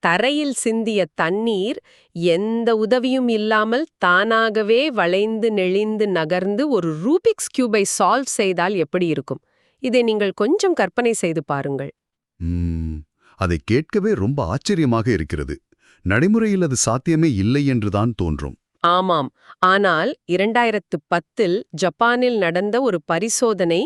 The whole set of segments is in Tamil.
தரையில் சிந்திய தண்ணீர் எந்த உதவியும் இல்லாமல் தானாகவே வளைந்து நெளிந்து நகர்ந்து ஒரு ரூபிக்ஸ் கியூபை சால்வ் செய்தால் எப்படி இருக்கும்? இதை நீங்கள் கொஞ்சம் கற்பனை செய்து பாருங்கள். அதை கேட்கவே ரொம்ப ஆச்சரியமாக இருக்கிறது. நடைமுறையில் அது சாத்தியமே இல்லை என்றுதான் தோன்றும். ஆமாம். ஆனால் 2010 ஜப்பானில் நடந்த ஒரு பரிசோதனை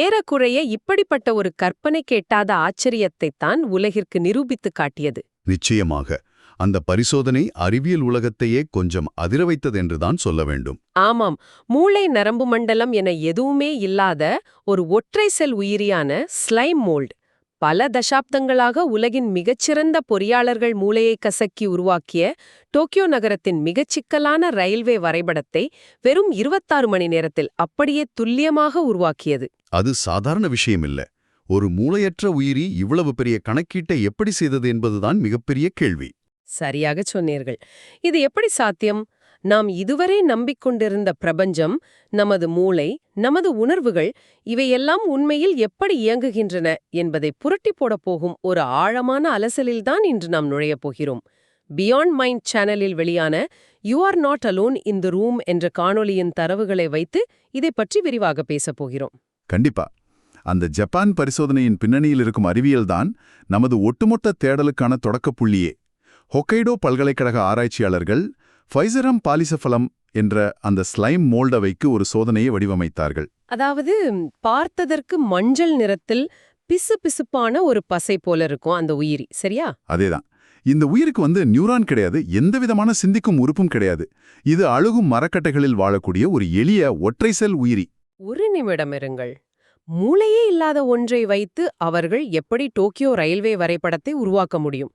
ஏறக்குறைய இப்படிப்பட்ட ஒரு கற்பனை கேட்டாத ஆச்சரியத்தைத்தான் உலகிற்கு நிரூபித்து காட்டியது. நிச்சயமாக அந்த பரிசோதனை அறிவியல் உலகத்தையே கொஞ்சம் அதிர வைத்ததென்றுதான் சொல்ல வேண்டும். ஆமாம். மூளை நரம்பு மண்டலம் என எதுவுமே இல்லாத ஒரு ஒற்றை செல் உயிரியான ஸ்லைம் மோல்ட் பல தசாப்தங்களாக உலகின் மிகச்சிறந்த பொறியாளர்கள் மூளையை கசக்கி உருவாக்கிய டோக்கியோ நகரத்தின் மிகச் சிக்கலான ரயில்வே வரைபடத்தை வெறும் 26 மணி நேரத்தில் அப்படியே துல்லியமாக உருவாக்கியது. அது சாதாரண விஷயமில்ல. ஒரு மூளையற்ற உயிரி இவ்வளவு பெரிய கணக்கீட்டை எப்படி செய்தது என்பதுதான் மிகப்பெரிய கேள்வி. சரியாக சொன்னீர்கள். இது எப்படி சாத்தியம்? நாம் இதுவரை நம்பிக்கொண்டிருந்த பிரபஞ்சம், நமது மூளை, நமது உணர்வுகள் இவையெல்லாம் உண்மையில் எப்படி இயங்குகின்றன என்பதை புரட்டி போடப் போகும் ஒரு ஆழமான அலசலில்தான் இன்று நாம் நுழையப் போகிறோம். பியாண்ட் மைண்ட் சேனலில் வெளியான you are not alone in the room என்ற காணொளியின் தரவுகளை வைத்து இதை பற்றி விரிவாக பேசப் போகிறோம். கண்டிப்பா. அந்த ஜப்பான் பரிசோதனையின் பின்னணியில் இருக்கும் அறிவியல்தான் நமது ஒட்டுமொத்த தேடலுக்கான தொடக்கப் புள்ளியே. ஹொக்கைடோ பல்கலைக்கழக ஆராய்ச்சியாளர்கள் ஃபைசரம் பாலிசெஃபலம் என்ற அந்த ஸ்லைம் மோல்டவைக்கு ஒரு சோதனையை வடிவமைத்தார்கள். அதாவது பார்த்ததற்கு மஞ்சள் நிறத்தில் பிசுபிசுப்பான ஒரு பசை போல இருக்கும் அந்த உயிரி, சரியா? அதேதான். இந்த உயிருக்கு நியூரான் கிடையாது, எந்தவிதமான சிந்திக்கும் உறுப்பும் கிடையாது. இது அழுகும் மரக்கட்டைகளில் வாழக்கூடிய ஒரு எளிய ஒற்றை செல் உயிரி. ஒரு நிமிடம் இருங்கள். மூளையே இல்லாத ஒன்றை வைத்து அவர்கள் எப்படி டோக்கியோ ரயில்வே வரைபடத்தை உருவாக்க முடியும்?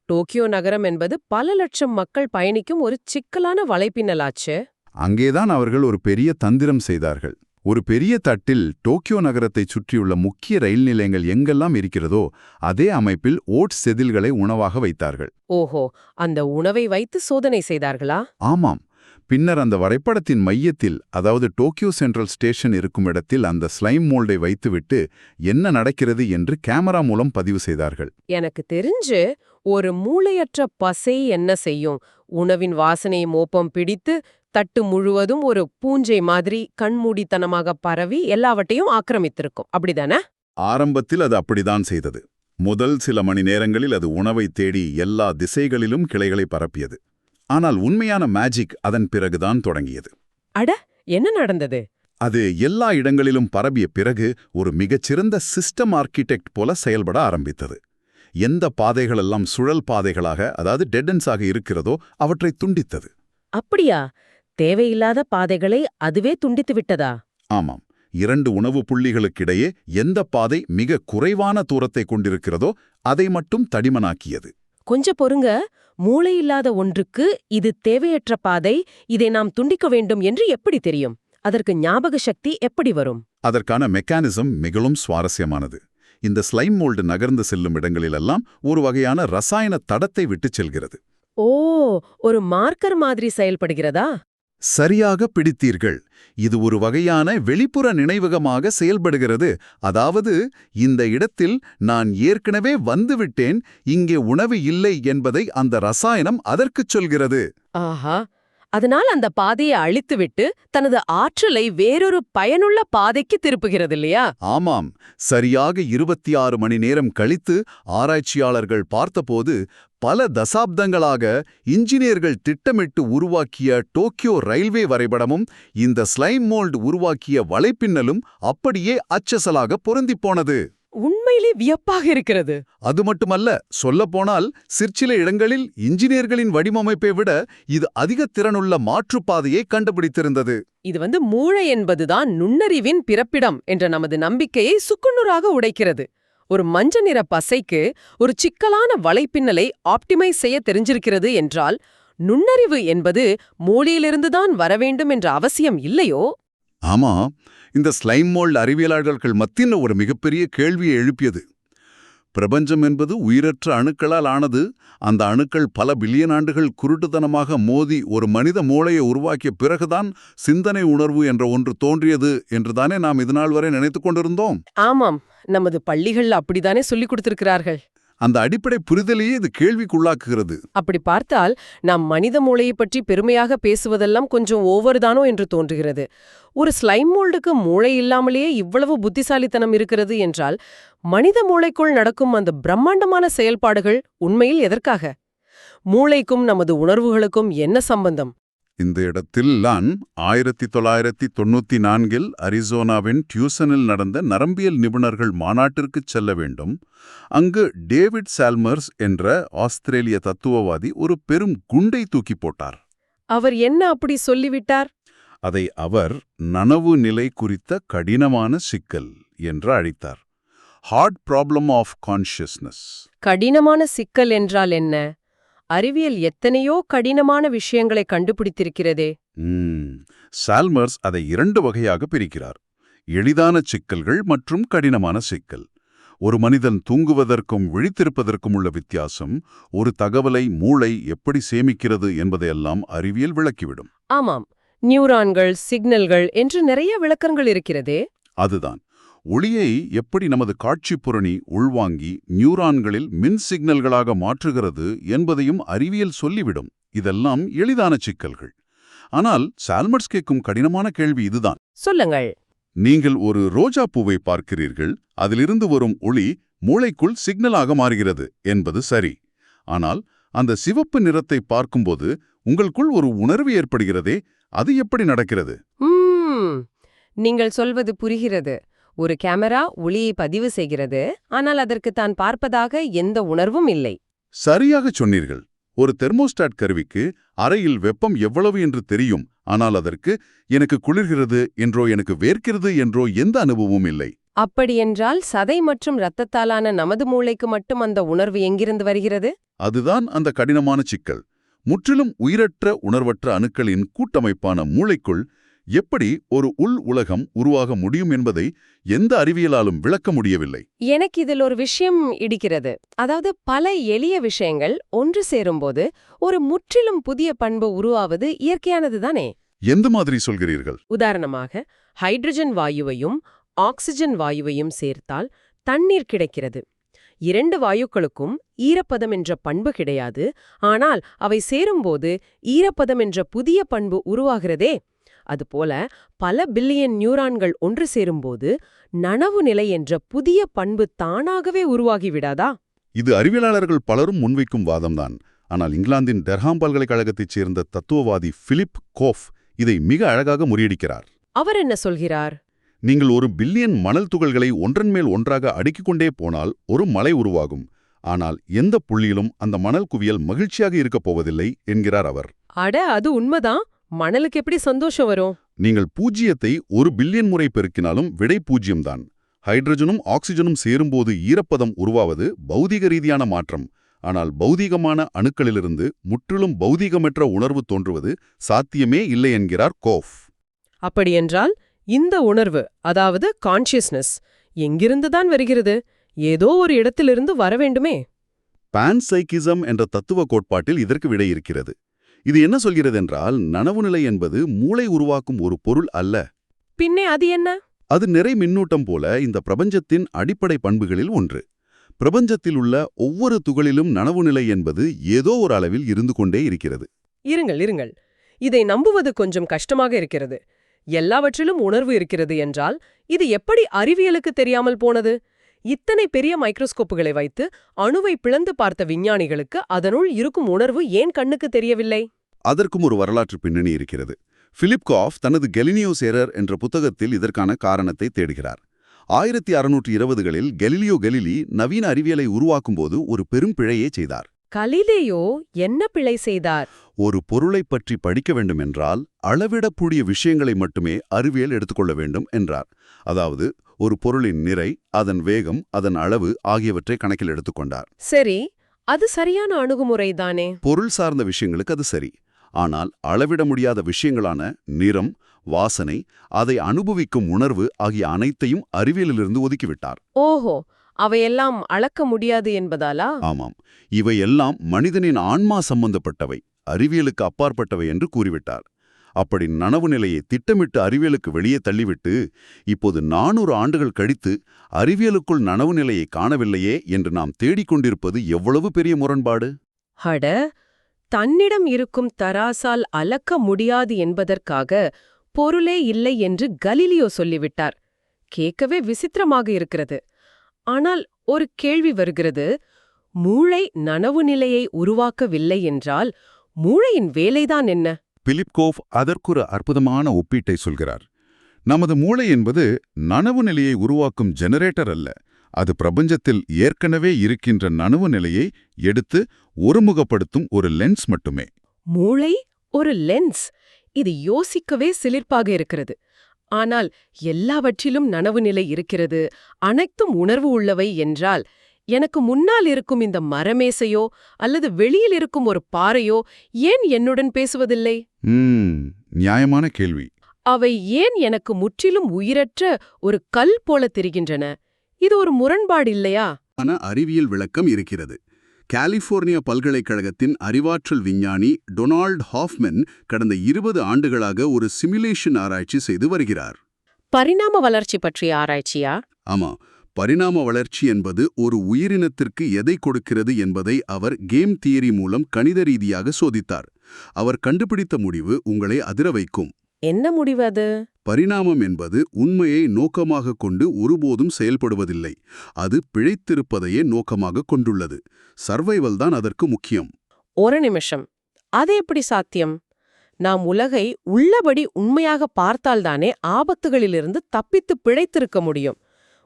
டோக்கியோ நகரம் என்பது பல லட்சம் மக்கள் பயணிக்கும் ஒரு சிக்கலான வலைப்பின்னலாச்சு. அங்கேதான் அவர்கள் ஒரு பெரிய தந்திரம் செய்தார்கள். ஒரு பெரிய தட்டில் டோக்கியோ நகரத்தை சுற்றியுள்ள முக்கிய ரயில் நிலையங்கள் எங்கெல்லாம் இருக்கிறதோ அதே அமைப்பில் ஓட்ஸ் செதில்களை உணவாக வைத்தார்கள். ஓஹோ, அந்த உணவை வைத்து சோதனை செய்தார்களா? ஆமாம். பின்னர் அந்த வரைபடத்தின் மையத்தில், அதாவது டோக்கியோ சென்ட்ரல் ஸ்டேஷன் இருக்கும் இடத்தில் அந்த ஸ்லைம் மோல்டை வைத்துவிட்டு என்ன நடக்கிறது என்று கேமரா மூலம் பதிவு செய்தார்கள். எனக்கு தெரிஞ்சு ஒரு மூளையற்ற பசை என்ன செய்யும்? உணவின் வாசனையை மோப்பம் பிடித்து தட்டு முழுவதும் ஒரு பூஞ்சை மாதிரி கண்மூடித்தனமாக பரவி எல்லாவற்றையும் ஆக்கிரமித்திருக்கும், அப்படிதானே? ஆரம்பத்தில் அது அப்படிதான் செய்தது. முதல் சில மணி நேரங்களில் அது உணவை தேடி எல்லா திசைகளிலும் கிளைகளை பரப்பியது. ஆனால் உண்மையான மேஜிக் அதன் பிறகுதான் தொடங்கியது. அட, என்ன நடந்தது? அது எல்லா இடங்களிலும் பரவிய பிறகு ஒரு மிகச்சிறந்த சிஸ்டம் ஆர்கிடெக்ட் போல செயல்பட ஆரம்பித்தது. எந்த பாதைகளெல்லாம் சுழல் பாதைகளாக, அதாவது டெட்டன்ஸாக இருக்கிறதோ அவற்றை துண்டித்தது. அப்படியா? தேவையில்லாத பாதைகளை அதுவே துண்டித்து விட்டதா? ஆமாம். 2 உணவு புள்ளிகளுக்கிடையே எந்த பாதை மிக குறைவான தூரத்தை கொண்டிருக்கிறதோ அதை மட்டும் தடிமனாக்கியது. கொஞ்சம் பொறுங்க. மூளை இல்லாத ஒன்றுக்கு இது தேவையற்ற பாதை, இதை நாம் துண்டிக்க வேண்டும் என்று எப்படி தெரியும்? அதற்கு ஞாபக சக்தி எப்படி வரும்? அதற்கான மெக்கானிசம் மிகவும் சுவாரஸ்யமானது. இந்த ஸ்லைம் மோல்டு நகர்ந்து செல்லும் இடங்களிலெல்லாம் ஒரு வகையான ரசாயன தடத்தை விட்டுச் செல்கிறது. ஓ, ஒரு மார்க்கர் மாதிரி செயல்படுகிறதா? சரியாக பிடித்தீர்கள். இது ஒரு வகையான வெளிப்புற நினைவகமாக செயல்படுகிறது. அதாவது, இந்த இடத்தில் நான் ஏற்கனவே வந்துவிட்டேன், இங்கே உணவு இல்லை என்பதை அந்த ரசாயனம் அதற்குச் சொல்கிறது. ஆஹா, அதனால் அந்த பாதையை அழித்துவிட்டு தனது ஆற்றலை வேறொரு பயனுள்ள பாதைக்கு திருப்புகிறது இல்லையா? ஆமாம். சரியாக 26 மணி நேரம் கழித்து ஆராய்ச்சியாளர்கள் பார்த்தபோது பல தசாப்தங்களாக இன்ஜினியர்கள் திட்டமிட்டு உருவாக்கிய டோக்கியோ ரயில்வே வரைபடமும் இந்த ஸ்லைம் மோல்டு உருவாக்கிய வலைப்பின்னலும் அப்படியே அச்சசலாக பொருந்திப் போனது. உண்மையிலே வியப்பாக இருக்கிறது. அது மட்டுமல்ல, சொல்லப்போனால் சிற்சில இடங்களில் இன்ஜினியர்களின் வடிவமைப்பை விட இது அதிக திறனுள்ள மாற்றுப்பாதையை கண்டுபிடித்திருந்தது. இது மூளை என்பதுதான் நுண்ணறிவின் பிறப்பிடம் என்ற நமது நம்பிக்கையை சுக்குநூறாக உடைக்கிறது. ஒரு மஞ்சள் நிற பசைக்கு ஒரு சிக்கலான வலைப்பின்னலை ஆப்டிமைஸ் செய்ய தெரிஞ்சிருக்கிறது என்றால், நுண்ணறிவு என்பது மூளையிலிருந்துதான் வரவேண்டும் என்ற அவசியம் இல்லையோ? ஆமா, இந்த ஸ்லைம் மோல்டு அறிவியலாளர்கள் மத்தியில் ஒரு மிகப்பெரிய கேள்வியை எழுப்பியது. பிரபஞ்சம் என்பது உயிரற்ற அணுக்களால் ஆனது. அந்த அணுக்கள் பல பில்லியன் ஆண்டுகள் குருட்டுத்தனமாக மோதி ஒரு மனித மூளையை உருவாக்கிய பிறகுதான் சிந்தனை உணர்வு என்ற ஒன்று தோன்றியது என்றுதானே நாம் இதுநாள் வரை நினைத்துக் கொண்டிருந்தோம். ஆமாம், நமது பள்ளிகள் அப்படித்தானே சொல்லிக் கொடுத்திருக்கிறார்கள். அந்த அடிப்படை புரிதலையே இது கேள்விக்குள்ளாக்குகிறது. அப்படி பார்த்தால் நாம் மனித மூளையை பற்றி பெருமையாக பேசுவதெல்லாம் கொஞ்சம் ஓவர்தானோ என்று தோன்றுகிறது. ஒரு ஸ்லைம் மோல்டுக்கு மூளை இல்லாமலேயே இவ்வளவு புத்திசாலித்தனம் இருக்கிறது என்றால் மனித மூளைக்குள் நடக்கும் அந்த பிரம்மாண்டமான செயல்பாடுகள் உண்மையில் எதற்காக? மூளைக்கும் நமது உணர்வுகளுக்கும் என்ன சம்பந்தம்? இந்த இடத்தில்தான் 1994 அரிசோனாவின் டியூசனில் நடந்த நரம்பியல் நிபுணர்கள் மாநாட்டிற்குச் செல்ல வேண்டும். அங்கு டேவிட் சால்மர்ஸ் என்ற ஆஸ்திரேலிய தத்துவவாதி ஒரு பெரும் குண்டை தூக்கி போட்டார். அவர் என்ன அப்படி சொல்லிவிட்டார்? அதை அவர் நனவு நிலை குறித்த கடினமான சிக்கல் என்று அழைத்தார். Hard problem of consciousness. கடினமான சிக்கல் என்றால் என்ன? அறிவியல் எத்தனையோ கடினமான விஷயங்களை கண்டுபிடித்திருக்கிறதே. சால்மர்ஸ் அதை 2 வகையாக பிரிக்கிறார்: எளிதான சிக்கல்கள் மற்றும் கடினமான சிக்கல். ஒரு மனிதன் தூங்குவதற்கும் விழித்திருப்பதற்கும் உள்ள வித்தியாசம், ஒரு தகவலை மூளை எப்படி சேமிக்கிறது என்பதையெல்லாம் அறிவியல் விளக்கிவிடும். ஆமாம், நியூரான்கள், சிக்னல்கள் என்று நிறைய விளக்கங்கள் இருக்கிறதே. அதுதான், ஒளியை எப்படி நமது காட்சிப்புரணி உள்வாங்கி நியூரான்களில் மின் சிக்னல்களாக மாற்றுகிறது என்பதையும் அறிவியல் சொல்லிவிடும். இதெல்லாம் எளிதான சிக்கல்கள். ஆனால் சால்மர்ஸ் கேட்கும் கடினமான கேள்வி இதுதான். சொல்லுங்கள். நீங்கள் ஒரு ரோஜா பூவை பார்க்கிறீர்கள், அதிலிருந்து வரும் ஒளி மூளைக்குள் சிக்னலாக மாறுகிறது என்பது சரி. ஆனால் அந்த சிவப்பு நிறத்தை பார்க்கும்போது உங்களுக்குள் ஒரு உணர்வு ஏற்படுகிறதே, அது எப்படி நடக்கிறது? நீங்கள் சொல்வது புரிகிறது. ஒரு கேமரா ஒளியை பதிவு செய்கிறது, ஆனால் அதற்கு தான் பார்ப்பதாக எந்த உணர்வும் இல்லை. சரியாக சொன்னீர்கள். ஒரு தெர்மோஸ்டாட் கருவிக்கு அறையில் வெப்பம் எவ்வளவு என்று தெரியும், ஆனால் அதற்கு எனக்கு குளிர்கிறது என்றோ எனக்கு வேர்க்கிறது என்றோ எந்த அனுபவமும் இல்லை. அப்படியென்றால் சதை மற்றும் இரத்தத்தாலான நமது மூளைக்கு மட்டும் அந்த உணர்வு எங்கிருந்து வருகிறது? அதுதான் அந்த கடினமான சிக்கல். முற்றிலும் உயிரற்ற உணர்வற்ற அணுக்களின் கூட்டமைப்பான மூளைக்குள் எப்படி ஒரு உள் உலகம் உருவாக முடியும் என்பதை எந்த அறிவியலாலும் விளக்க முடியவில்லை. எனக்கு இதில் ஒரு விஷயம் இடிக்கிறது. அதாவது பல எளிய விஷயங்கள் ஒன்று சேரும்போது ஒரு முற்றிலும் புதிய பண்பு உருவாவது இயற்கையானதுதானே? எந்த மாதிரி சொல்கிறீர்கள்? உதாரணமாக, ஹைட்ரஜன் வாயுவையும் ஆக்சிஜன் வாயுவையும் சேர்த்தால் தண்ணீர் கிடைக்கிறது. 2 வாயுக்களுக்கும் ஈரப்பதம் என்ற பண்பு கிடையாது. ஆனால் அவை சேரும்போது ஈரப்பதம் என்ற புதிய பண்பு உருவாகிறதே. அதுபோல பல பில்லியன் நியூரான்கள் ஒன்று சேரும்போது நனவு நிலை என்ற புதிய பண்பு தானாகவே உருவாகிவிடாதா? இது அறிவியலாளர்கள் பலரும் முன்வைக்கும் வாதம்தான். ஆனால் இங்கிலாந்தின் டெர்ஹாம் பல்கலைக்கழகத்தைச் சேர்ந்த தத்துவவாதி பிலிப் கோஃப் இதை மிக அழகாக முறியடிக்கிறார். அவர் என்ன சொல்கிறார்? நீங்கள் 1 பில்லியன் மணல் துகள்களை ஒன்றன் மேல் ஒன்றாக அடுக்கிக் கொண்டே போனால் ஒரு மலை உருவாகும். ஆனால் எந்த புள்ளியிலும் அந்த மணல் குவியல் மகிழ்ச்சியாக இருக்கப் போவதில்லை என்கிறார் அவர். அட, அது உண்மைதான். மணலுக்கு எப்படி சந்தோஷம் வரும்? நீங்கள் 0ஐ 1 பில்லியன் முறை பெருக்கினாலும் விடை 0 தான். ஹைட்ரஜனும் ஆக்சிஜனும் சேரும்போது ஈரப்பதம் உருவாவது பௌதீக ரீதியான மாற்றம். ஆனால் பௌதீகமான அணுக்களிலிருந்து முற்றிலும் பௌதீகமற்ற உணர்வு தோன்றுவது சாத்தியமே இல்லை என்கிறார் கோஃப். அப்படியென்றால் இந்த உணர்வு, அதாவது கான்ஷியஸ்னஸ், எங்கிருந்துதான் வருகிறது? ஏதோ ஒரு இடத்திலிருந்து வரவேண்டுமே. பான்சைக்கிசம் என்ற தத்துவ கோட்பாட்டில் இதற்கு விடை இருக்கிறது. இது என்ன சொல்கிறதென்றால், நனவு நிலை என்பது மூளை உருவாக்கும் ஒரு பொருள் அல்ல. பின்னே அது என்ன? அது நிறை மின்னூட்டம் போல இந்த பிரபஞ்சத்தின் அடிப்படை பண்புகளில் ஒன்று. பிரபஞ்சத்தில் உள்ள ஒவ்வொரு துகளிலும் நனவு நிலை என்பது ஏதோ ஒரு அளவில் இருந்து கொண்டே இருக்கிறது. இருங்கள். இதை நம்புவது கொஞ்சம் கஷ்டமாக இருக்கிறது. எல்லாவற்றிலும் உணர்வு இருக்கிறது என்றால் இது எப்படி அறிவியலுக்கு தெரியாமல் போனது? இத்தனை பெரிய மைக்ரோஸ்கோப்புகளை வைத்து அணுவை பிளந்து பார்த்த விஞ்ஞானிகளுக்கு அதனுள் இருக்கும் உணர்வு ஏன் கண்ணுக்கு தெரியவில்லை? அதற்கும் ஒரு வரலாற்று பின்னணி இருக்கிறது. பிலிப் கோஃப் தனது கெலிலியோஸ் எரர் என்ற புத்தகத்தில் இதற்கான காரணத்தை தேடுகிறார். 1620களில் கெலிலியோ கெலிலி நவீன அறிவியலை உருவாக்கும்போது ஒரு பெரும் பிழையே செய்தார். கலிலேயோ என்ன பிழை செய்தார்? ஒரு பொருளைப் பற்றி படிக்க வேண்டுமென்றால் அளவிடக்கூடிய விஷயங்களை மட்டுமே அறிவியல் எடுத்துக்கொள்ள வேண்டும் என்றார். அதாவது ஒரு பொருளின் நிறை, அதன் வேகம், அதன் அளவு ஆகியவற்றை கணக்கில் எடுத்துக்கொண்டார். சரி, அது சரியான அணுகுமுறைதானே? பொருள் சார்ந்த விஷயங்களுக்கு அது சரி. ஆனால் அளவிட முடியாத விஷயங்களான நிறம், வாசனை, அதை அனுபவிக்கும் உணர்வு ஆகிய அனைத்தையும் அறிவியலிலிருந்து ஒதுக்கிவிட்டார். ஓஹோ, அவையெல்லாம் அளக்க முடியாது என்பதாலா? ஆமாம், இவையெல்லாம் மனிதனின் ஆன்மா சம்பந்தப்பட்டவை, அறிவியலுக்கு அப்பாற்பட்டவை என்று கூறிவிட்டார். அப்படி நனவு நிலையை திட்டமிட்டு அறிவியலுக்கு வெளியே தள்ளிவிட்டு இப்போது 400 ஆண்டுகள் கழித்து அறிவியலுக்குள் நனவு நிலையை காணவில்லையே என்று நாம் தேடிக்கொண்டிருப்பது எவ்வளவு பெரிய முரண்பாடு. அட, தன்னிடம் இருக்கும் தராசால் அளக்க முடியாது என்பதற்காக பொருளே இல்லை என்று கலீலியோ சொல்லிவிட்டார். கேட்கவே விசித்திரமாக இருக்கிறது. ஆனால் ஒரு கேள்வி வருகிறது. மூளை நனவு நிலையை உருவாக்கவில்லை என்றால் மூளையின் வேலைதான் என்ன? பிலிப் கோஃப் அதற்கொரு அற்புதமான ஒப்பீட்டை சொல்கிறார். நமது மூளை என்பது நனவு நிலையை உருவாக்கும் ஜெனரேட்டர் அல்ல. அது பிரபஞ்சத்தில் ஏற்கனவே இருக்கின்ற நனவு நிலையை எடுத்து ஒருமுகப்படுத்தும் ஒரு லென்ஸ் மட்டுமே. மூளை ஒரு லென்ஸ். இது யோசிக்கவே சிலிர்ப்பாக இருக்கிறது. ஆனால் எல்லாவற்றிலும் நனவு நிலை இருக்கிறது, அனைத்தும் உணர்வு உள்ளவை என்றால் எனக்கு முன்னால் இருக்கும் இந்த மரமேசையோ அல்லது வெளியில் இருக்கும் ஒரு பாறையோ ஏன் என்னுடன் பேசுவதில்லை? நியாயமான கேள்வி. அவை ஏன் எனக்கு முற்றிலும் உயிரற்ற ஒரு கல் போல தெரிகின்றன? இது ஒரு முரண்பாடு இல்லையா? ஆன அறிவியல் விளக்கம் இருக்கிறது. கலிபோர்னியா பல்கலைக்கழகத்தின் அறிவாற்றல் விஞ்ஞானி டொனால்ட் ஹாஃப்மன் கடந்த 20 ஆண்டுகளாக ஒரு சிமுலேஷன் ஆராய்ச்சி செய்து வருகிறார். பரிணாம வளர்ச்சி பற்றிய ஆராய்ச்சியா? ஆமா, பரிணாம வளர்ச்சி என்பது ஒரு உயிரினத்திற்கு எதை கொடுக்கிறது என்பதை அவர் கேம் தியரி மூலம் கணித ரீதியாக சோதித்தார். அவர் கண்டுபிடித்த முடிவு உங்களை அதிர வைக்கும். என்ன முடிவு அது? பரிணாமம் என்பது உண்மையை நோக்கமாக கொண்டு ஒருபோதும் செயல்படுவதில்லை. அது பிழைத்திருப்பதையே நோக்கமாக கொண்டுள்ளது. சர்வைவல் தான் அதற்கு முக்கியம். ஒரு நிமிஷம், அது எப்படி சாத்தியம்? நாம் உலகை உள்ளபடி உண்மையாக பார்த்தால்தானே ஆபத்துகளிலிருந்து தப்பித்து பிழைத்திருக்க முடியும்.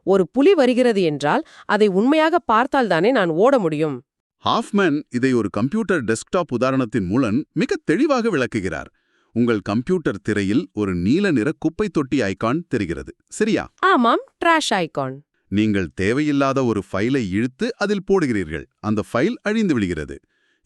ஒரு புலி வருகிறது என்றால் அதை உண்மையாக பார்த்தால்தானே நான் ஓட முடியும். ஹாஃப்மேன் இதை ஒரு கம்ப்யூட்டர் டெஸ்க்டாப் உதாரணத்தின் மூலம் மிக தெளிவாக விளக்குகிறார். உங்கள் கம்ப்யூட்டர் திரையில் ஒரு நீல நிற குப்பை தொட்டி ஐகான் தெரிகிறது, சரியா? ஆமாம், ட்ராஷ் ஐகான். நீங்கள் தேவையில்லாத ஒரு ஃபைலை இழுத்து அதில் போடுகிறீர்கள். அந்த ஃபைல் அழிந்து விடுகிறது.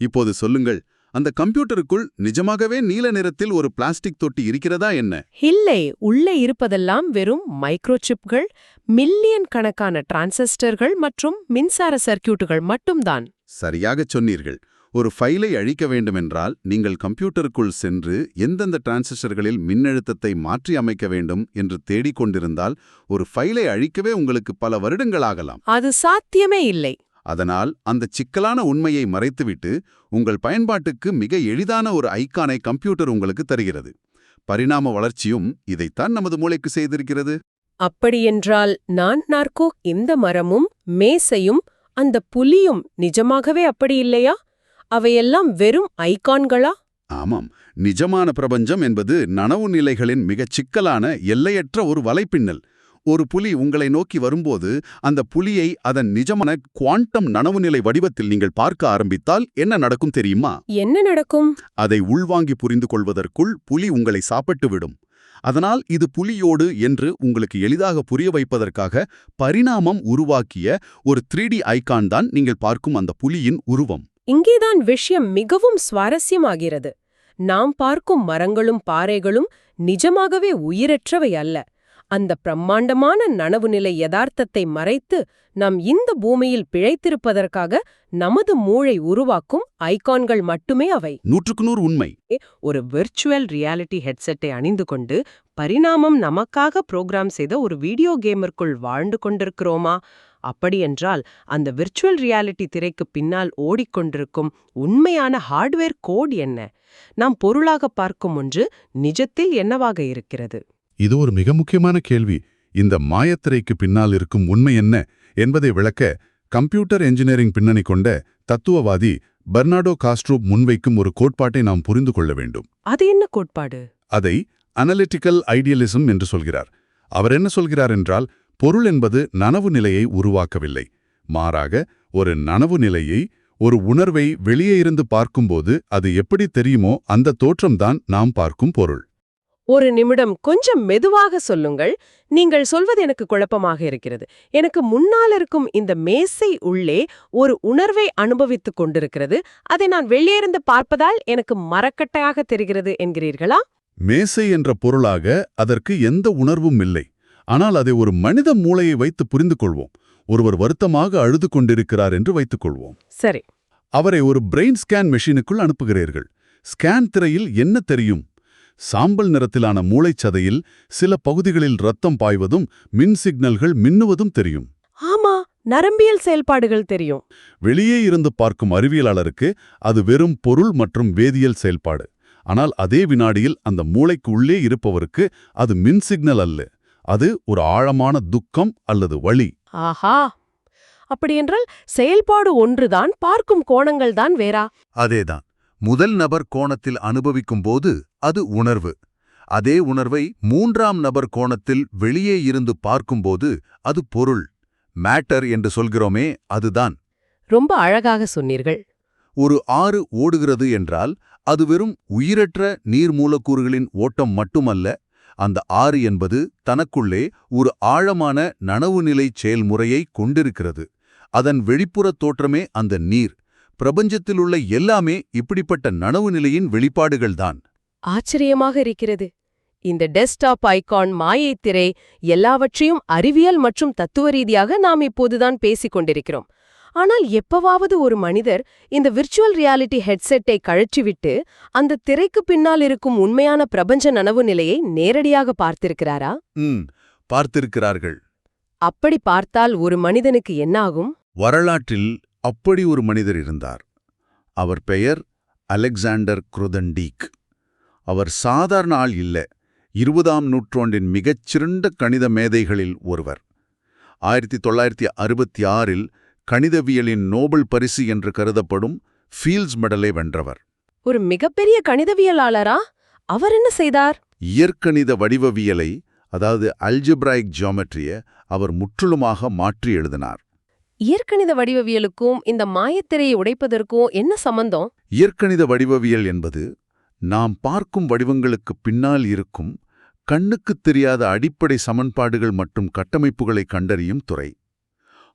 இப்போது சொல்லுங்கள், அந்த கம்ப்யூட்டருக்குள் நிஜமாகவே நீல நிறத்தில் ஒரு பிளாஸ்டிக் தொட்டி இருக்கிறதா என்ன? இல்லை, உள்ளே இருப்பதெல்லாம் வெறும் மைக்ரோசிப்கள், மில்லியன் கணக்கான டிரான்சிஸ்டர்கள் மற்றும் மின்சார சர்க்கியூட்டுகள் மட்டும்தான். சரியாகச் சொன்னீர்கள். ஒரு ஃபைலை அழிக்க வேண்டுமென்றால் நீங்கள் கம்ப்யூட்டருக்குள் சென்று எந்தெந்த டிரான்சிஸ்டர்களில் மின்னழுத்தத்தை மாற்றி அமைக்க வேண்டும் என்று தேடிக்கொண்டிருந்தால் ஒரு ஃபைலை அழிக்கவே உங்களுக்கு பல வருடங்களாகலாம். அது சாத்தியமே இல்லை. அதனால் அந்த சிக்கலான உண்மையை மறைத்துவிட்டு உங்கள் பயன்பாட்டுக்கு மிக எளிதான ஒரு ஐகானை கம்ப்யூட்டர் உங்களுக்கு தருகிறது. பரிணாம வளர்ச்சியும் இதைத்தான் நமது மூளைக்கு செய்திருக்கிறது. அப்படியென்றால் நார்க்கோ இந்த மரமும் மேசையும் அந்த புலியும் நிஜமாகவே அப்படி இல்லையா? அவையெல்லாம் வெறும் ஐகான்களா? ஆமாம், நிஜமான பிரபஞ்சம் என்பது நனவு நிலைகளின் மிகச் சிக்கலான எல்லையற்ற ஒரு வலைப்பின்னல். ஒரு புலி உங்களை நோக்கி வரும்போது அந்த புலியை அதன் நிஜமான குவாண்டம் நனவுநிலை வடிவத்தில் நீங்கள் பார்க்க ஆரம்பித்தால் என்ன நடக்கும் தெரியுமா? என்ன நடக்கும்? அதை உள்வாங்கி புரிந்து கொள்வதற்குள் புலி உங்களை சாப்பிட்டு விடும். அதனால் இது புலியோடு என்று உங்களுக்கு எளிதாக புரிய வைப்பதற்காக பரிணாமம் உருவாக்கிய ஒரு 3D ஐகான் தான் நீங்கள் பார்க்கும் அந்த புலியின் உருவம். இங்கேதான் விஷயம் மிகவும் சுவாரஸ்யமாகிறது. நாம் பார்க்கும் மரங்களும் பாறைகளும் நிஜமாகவே உயிரற்றவை அல்ல. அந்த பிரம்மாண்டமான நனவுநிலை யதார்த்தத்தை மறைத்து நாம் இந்த பூமியில் பிழைத்திருப்பதற்காக நமது மூளை உருவாக்கும் ஐகான்கள் மட்டுமே அவை. 100% உண்மை. ஒரு விர்ச்சுவல் ரியாலிட்டி ஹெட்செட்டை அணிந்து கொண்டு பரிணாமம் நமக்காக புரோகிராம் செய்த ஒரு வீடியோ கேமிற்குள் வாழ்ந்து கொண்டிருக்கிறோமா? அப்படியென்றால் அந்த விர்ச்சுவல் ரியாலிட்டி திரைக்கு பின்னால் ஓடிக்கொண்டிருக்கும் உண்மையான ஹார்ட்வேர் கோட் என்ன? நாம் பொருளாக பார்க்கும் ஒன்று நிஜத்தில் என்னவாக இருக்கிறது? இது ஒரு மிக முக்கியமான கேள்வி. இந்த மாயத்திரைக்கு பின்னால் இருக்கும் உண்மை என்ன என்பதை விளக்க கம்ப்யூட்டர் என்ஜினியரிங் பின்னணி கொண்ட தத்துவவாதி பெர்னாடோ காஸ்ட்ரூப் முன்வைக்கும் ஒரு கோட்பாட்டை நாம் புரிந்து கொள்ள வேண்டும். அது என்ன கோட்பாடு? அதை அனலிட்டிக்கல் ஐடியலிசம் என்று சொல்கிறார். அவர் என்ன சொல்கிறார் என்றால், பொருள் என்பது நனவு நிலையை உருவாக்கவில்லை. மாறாக ஒரு நனவு நிலையை, ஒரு உணர்வை வெளியே இருந்து பார்க்கும்போது அது எப்படி தெரியுமோ அந்த தோற்றம்தான் நாம் பார்க்கும் பொருள். ஒரு நிமிடம் கொஞ்சம் மெதுவாக சொல்லுங்கள். நீங்கள் சொல்வது எனக்கு குழப்பமாக இருக்கிறது. எனக்கு முன்னால் இருக்கும் இந்த மேசை உள்ளே ஒரு உணர்வை அனுபவித்துக் கொண்டிருக்கிறது. அதை நான் வெளியிருந்து பார்ப்பதால் எனக்கு மரக்கட்டையாக தெரிகிறது என்கிறீர்களா? மேசை என்ற பொருளாக அதற்கு எந்த உணர்வும் இல்லை. ஆனால் அதை ஒரு மனித மூளையை வைத்து புரிந்து கொள்வோம். ஒருவர் வருத்தமாக அழுது கொண்டிருக்கிறார் என்று வைத்துக் கொள்வோம். சரி. அவரை ஒரு பிரெயின் ஸ்கேன் மெஷினுக்குள் அனுப்புகிறீர்கள். ஸ்கேன் திரையில் என்ன தெரியும்? சாம்பல் நிறத்திலான மூளைச்சதையில் சில பகுதிகளில் ரத்தம் பாய்வதும் மின் சிக்னல்கள் மின்னுவதும் தெரியும். ஆமா, நரம்பியல் செயல்பாடுகள் தெரியும். வெளியே இருந்து பார்க்கும் அறிவியலாளருக்கு அது வெறும் பொருள் மற்றும் வேதியியல் செயல்பாடு. ஆனால் அதே வினாடியில் அந்த மூளைக்கு உள்ளே இருப்பவருக்கு அது மின் சிக்னல் அல்ல, அது ஒரு ஆழமான துக்கம் அல்லது வலி. ஆஹா, அப்படியென்றால் செயல்பாடு ஒன்றுதான், பார்க்கும் கோணங்கள் தான் வேறா? அதேதான். முதல் நபர் கோணத்தில் அனுபவிக்கும்போது அது உணர்வு. அதே உணர்வை மூன்றாம் நபர் கோணத்தில் வெளியே இருந்து பார்க்கும்போது அது பொருள், மேட்டர் என்று சொல்கிறோமே, அதுதான். ரொம்ப அழகாக சொன்னீர்கள். ஒரு ஆறு ஓடுகிறது என்றால் அது வெறும் உயிரற்ற நீர் மூலக்கூறுகளின் ஓட்டம் மட்டுமல்ல. அந்த ஆறு என்பது தனக்குள்ளே ஒரு ஆழமான நனவுநிலை செயல்முறையை கொண்டிருக்கிறது. அதன் வெளிப்புறத் தோற்றமே அந்த நீர். பிரபஞ்சத்திலுள்ள எல்லாமே இப்படிப்பட்ட நனவுநிலையின் வெளிப்பாடுகள்தான். ஆச்சரியமாக இருக்கிறது. இந்த டெஸ்க்டாப் ஐகான், மாயைத் திரை எல்லாவற்றையும் அறிவியல் மற்றும் தத்துவ ரீதியாக நாம் இப்போதுதான் பேசிக் கொண்டிருக்கிறோம். ஆனால் எப்பவாவது ஒரு மனிதர் இந்த விர்ச்சுவல் ரியாலிட்டி ஹெட்செட்டை கழற்றிவிட்டு அந்த திரைக்கு பின்னால் இருக்கும் உண்மையான பிரபஞ்ச நனவு நிலையை நேரடியாக பார்த்திருக்கிறாரா? பார்த்திருக்கிறார்கள். அப்படி பார்த்தால் ஒரு மனிதனுக்கு என்னாகும்? வரலாற்றில் அப்படி ஒரு மனிதர் இருந்தார். அவர் பெயர் அலெக்சாண்டர் குரோதண்டீக். அவர் சாதாரண ஆள் இல்ல, 20ஆம் நூற்றாண்டின் மிகச்சிறந்த கணித மேதைகளில் ஒருவர். 1966இல் கணிதவியலின் நோபல் பரிசு என்று கருதப்படும் ஃபீல்ட்ஸ் மெடலை வென்றவர். ஒரு மிகப்பெரிய கணிதவியலாளரா? அவர் என்ன செய்தார்? இயற்கணித வடிவவியலை, அதாவது அல்ஜிப்ராயிக் ஜியோமெட்ரிய அவர் முற்றிலுமாக மாற்றி எழுதினார். இயற்கணித வடிவவியலுக்கும் இந்த மாயத்திரையை உடைப்பதற்கும் என்ன சம்பந்தம்? இயற்கணித வடிவவியல் என்பது நாம் பார்க்கும் வடிவங்களுக்கு பின்னால் இருக்கும் கண்ணுக்குத் தெரியாத அடிப்படை சமன்பாடுகள் மற்றும் கட்டமைப்புகளை கண்டறியும் துறை.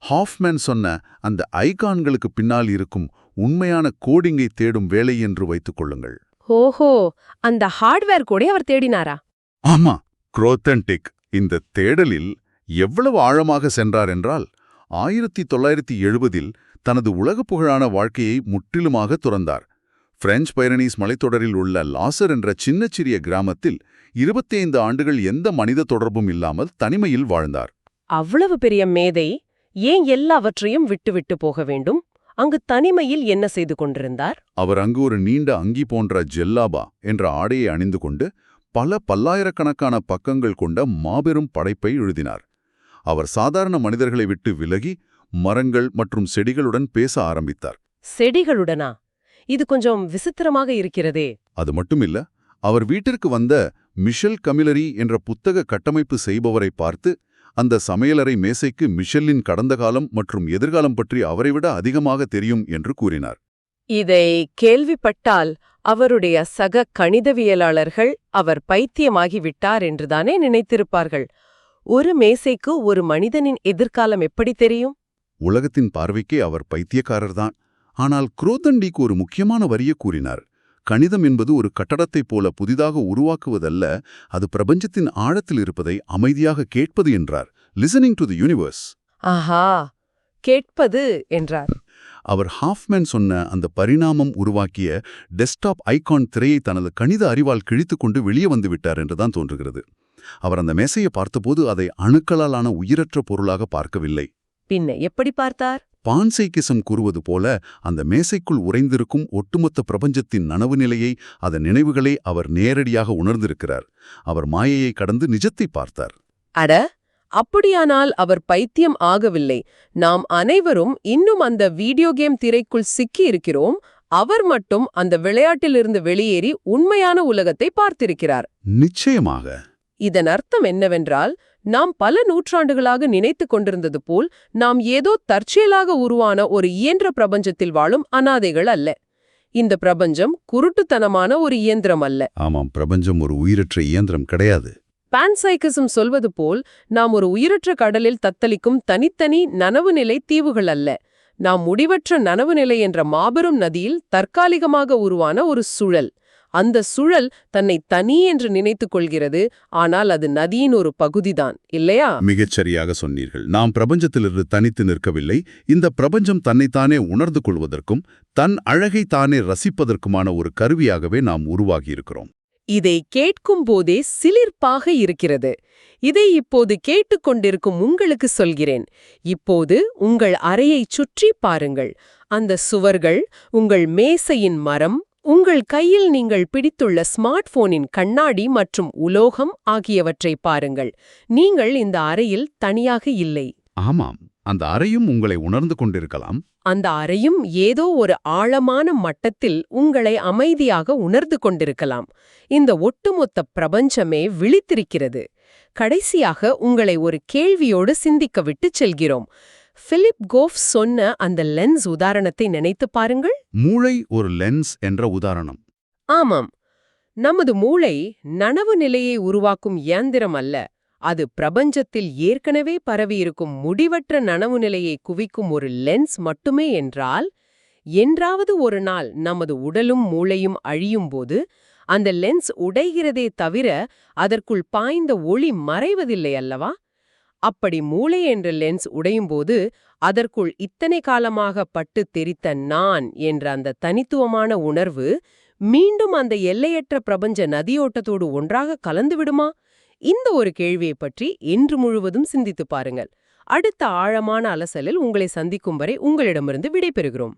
ஹாஃப்மேன் சொன்ன அந்த ஐகான்களுக்கு பின்னால் இருக்கும் உண்மையான கோடிங்கை தேடும் வேலை என்று வைத்துக் கொள்ளுங்கள். ஓஹோ, அந்த ஹார்ட்வேர் கூட அவர் தேடினாரா? ஆமா, குரோதண்டீக் இந்த தேடலில் எவ்வளவு ஆழமாக சென்றார் என்றால் 1970இல் தனது உலகப் புகழான வாழ்க்கையை முற்றிலுமாக துறந்தார். பிரெஞ்சு பைரனீஸ் மலைத்தொடரில் உள்ள லாசர் என்ற சின்னச்சிறிய கிராமத்தில் 25 ஆண்டுகள் எந்த மனித தொடர்பும் இல்லாமல் தனிமையில் வாழ்ந்தார். அவ்வளவு பெரிய மேதை ஏன் எல்லாவற்றையும் விட்டுவிட்டு போக வேண்டும்? அங்கு தனிமையில் என்ன செய்து கொண்டிருந்தார்? அவர் அங்கு ஒரு நீண்ட அங்கி போன்ற ஜெல்லாபா என்ற ஆடையை அணிந்து கொண்டு பல்லாயிரக்கணக்கான பக்கங்கள் கொண்ட மாபெரும் படைப்பை எழுதினார். அவர் சாதாரண மனிதர்களை விட்டு விலகி மரங்கள் மற்றும் செடிகளுடன் பேச ஆரம்பித்தார். செடிகளுடனா? இது கொஞ்சம் விசித்திரமாக இருக்கிறதே. அது மட்டுமில்ல, அவர் வீட்டிற்கு வந்த மிஷெல் கமிலரி என்ற புத்தக கட்டமைப்பு செய்பவரை பார்த்து அந்த சமையலறை மேசைக்கு மிஷெல்லின் கடந்த காலம் மற்றும் எதிர்காலம் பற்றி அவரைவிட அதிகமாக தெரியும் என்று கூறினார். இதை கேள்விப்பட்டால் அவருடைய சக கணிதவியலாளர்கள் அவர் பைத்தியமாகிவிட்டார் என்றுதானே நினைத்திருப்பார்கள். ஒரு மேசைக்கு ஒரு மனிதனின் எதிர்காலம் எப்படி தெரியும்? உலகத்தின் பார்வைக்கே அவர் பைத்தியக்காரர்தான். ஆனால் குரோதண்டீக் ஒரு முக்கியமான வரியை கூறினார். கணிதம் என்பது ஒரு கட்டடத்தைப் போல புதிதாக உருவாக்குவதல்ல, அது பிரபஞ்சத்தின் ஆழத்தில் இருப்பதை அமைதியாக கேட்பது என்றார். Listening to the universe. ஆஹா, கேட்பது என்றார். அவர் ஹாஃப்மேன் சொன்ன அந்த பரிணாமம் உருவாக்கிய டெஸ்க்டாப் ஐகான் திரையை தனது கணித அறிவால் கிழித்துக்கொண்டு வெளியே வந்துவிட்டார் என்றுதான் தோன்றுகிறது. அவர் அந்த மேசையை பார்த்தபோது அதை அணுக்களாலான உயிரற்ற பொருளாக பார்க்கவில்லை. பின்ன எப்படி பார்த்தார்? பான்சைக்கிசம் கூறுவது போல அந்த மேசைக்குள் உறைந்திருக்கும் ஒட்டுமொத்த பிரபஞ்சத்தின் நனவு நிலையை, அதன் நினைவுகளை அவர் நேரடியாக உணர்ந்திருக்கிறார். அவர் மாயையை கடந்து நிஜத்தை பார்த்தார். அட, அப்படியானால் அவர் பைத்தியம் ஆகவில்லை. நாம் அனைவரும் இன்னும் அந்த வீடியோ கேம் திரைக்குள் சிக்கி இருக்கிறோம். அவர் மட்டும் அந்த விளையாட்டிலிருந்து வெளியேறி உண்மையான உலகத்தை பார்த்திருக்கிறார். நிச்சயமாக. இதன் அர்த்தம் என்னவென்றால், நாம் பல நூற்றாண்டுகளாக நினைத்துக் கொண்டிருந்தது போல் நாம் ஏதோ தற்செயலாக உருவான ஒரு இயந்திர பிரபஞ்சத்தில் வாழும் அனாதைகள் அல்ல. இந்த பிரபஞ்சம் குருட்டுத்தனமான ஒரு இயந்திரம் அல்ல. ஆமாம், பிரபஞ்சம் ஒரு உயிரற்ற இயந்திரம் கிடையாது. பான்சைக்கிசம் சொல்வது போல் நாம் ஒரு உயிரற்ற கடலில் தத்தளிக்கும் தனித்தனி நனவுநிலை தீவுகள் அல்ல. நாம் முடிவற்ற நனவுநிலை என்ற மாபெரும் நதியில் தற்காலிகமாக உருவான ஒரு சுழல். அந்த சுழல் தன்னை தனி என்று நினைத்துக் கொள்கிறது. ஆனால் அது நதியின் ஒரு பகுதிதான், இல்லையா? மிகச்சரியாக சொன்னீர்கள். நாம் பிரபஞ்சத்திலிருந்து தனித்து நிற்கவில்லை. இந்த பிரபஞ்சம் தன்னைத்தானே உணர்ந்து கொள்வதற்கும் தன் அழகை தானே ரசிப்பதற்குமான ஒரு கருவியாகவே நாம் உருவாகியிருக்கிறோம். இதை கேட்கும் போதே சிலிர்ப்பாக இருக்கிறது. இதை இப்போது கேட்டுக்கொண்டிருக்கும் உங்களுக்கு சொல்கிறேன். இப்போது உங்கள் அறையைச் சுற்றி பாருங்கள். அந்த சுவர்கள், உங்கள் மேசையின் மரம், உங்கள் கையில் நீங்கள் பிடித்துள்ள ஸ்மார்ட் போனின் கண்ணாடி மற்றும் உலோகம் ஆகியவற்றை பாருங்கள். நீங்கள் இந்த அறையில் தனியாக இல்லை. ஆமாம், அந்த அறையும் உங்களை உணர்ந்து கொண்டிருக்கலாம். அந்த அறையும் ஏதோ ஒரு ஆழமான மட்டத்தில் உங்களை அமைதியாக உணர்ந்து கொண்டிருக்கலாம். இந்த ஒட்டுமொத்த பிரபஞ்சமே விழித்திருக்கிறது. கடைசியாக உங்களை ஒரு கேள்வியோடு சிந்திக்க விட்டுச் செல்கிறோம். பிலிப் கோஃப் சொன்ன அந்த லென்ஸ் உதாரணத்தை நினைத்து பாருங்கள். மூளை ஒரு லென்ஸ் என்ற உதாரணம். ஆமாம், நமது மூளை நனவு நிலையை உருவாக்கும் இயந்திரம் அல்ல. அது பிரபஞ்சத்தில் ஏற்கனவே பரவியிருக்கும் முடிவற்ற நனவு நிலையை குவிக்கும் ஒரு லென்ஸ் மட்டுமே என்றால், என்றாவது ஒரு நாள் நமது உடலும் மூளையும் அழியும்போது அந்த லென்ஸ் உடைகிறதே தவிர அதற்குள் பாய்ந்த ஒளி மறைவதில்லை அல்லவா? அப்படி மூளை என்ற லென்ஸ் உடையும்போது அதற்குள் இத்தனை காலமாக பட்டு தெரித்த நான் என்ற அந்த தனித்துவமான உணர்வு மீண்டும் அந்த எல்லையற்ற பிரபஞ்ச நதியோட்டத்தோடு ஒன்றாக கலந்து விடுமா? இந்த ஒரு கேள்வியைப் பற்றி இன்று முழுவதும் சிந்தித்துப் பாருங்கள். அடுத்த ஆழமான அலசலில் உங்களை சந்திக்கும் வரை உங்களிடமிருந்து விடைபெறுகிறோம்.